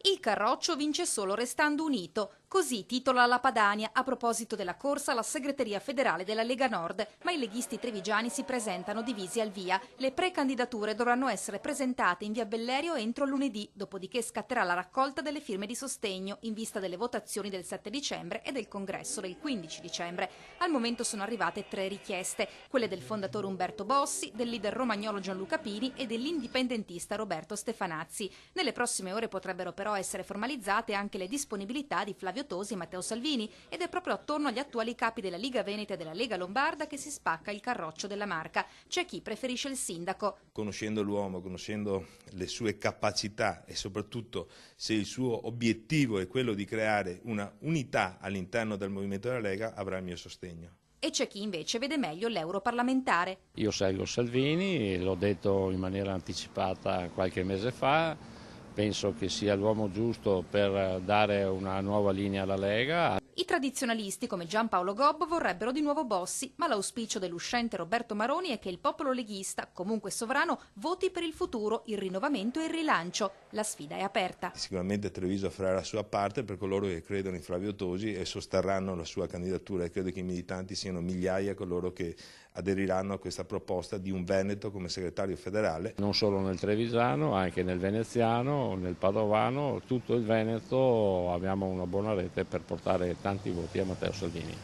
Il Carroccio vince solo restando unito, così titola la Padania a proposito della corsa alla segreteria federale della Lega Nord, ma i leghisti trevigiani si presentano divisi al via. Le precandidature dovranno essere presentate in via Bellerio entro lunedì, dopodiché scatterà la raccolta delle firme di sostegno in vista delle votazioni del 7 dicembre e del congresso del 15 dicembre. Al momento sono arrivate 3 richieste, quelle del fondatore Umberto Bossi, del leader romagnolo Gianluca Pini e dell'indipendentista Roberto Stefanazzi. Nelle prossime ore potrebbero però essere formalizzate anche le disponibilità di Flavio Tosi e Matteo Salvini, ed è proprio attorno agli attuali capi della Liga Veneta e della Lega Lombarda che si spacca il carroccio della Marca. C'è chi preferisce il sindaco. Conoscendo l'uomo, conoscendo le sue capacità e soprattutto se il suo obiettivo è quello di creare una unità all'interno del movimento della Lega, avrà il mio sostegno. E c'è chi invece vede meglio l'europarlamentare. Io seguo Salvini, l'ho detto in maniera anticipata qualche mese fa. Penso che sia l'uomo giusto per dare una nuova linea alla Lega. I tradizionalisti come Giampaolo Gobbo vorrebbero di nuovo Bossi, ma l'auspicio dell'uscente Roberto Maroni è che il popolo leghista, comunque sovrano, voti per il futuro, il rinnovamento e il rilancio. La sfida è aperta. Sicuramente Treviso farà la sua parte per coloro che credono in Flavio Tosi e sosterranno la sua candidatura, e credo che i militanti siano migliaia coloro che aderiranno a questa proposta di un Veneto come segretario federale. Non solo nel trevigiano, anche nel veneziano, nel padovano, tutto il Veneto abbiamo una buona rete per portare tanti voti a Matteo Salvini.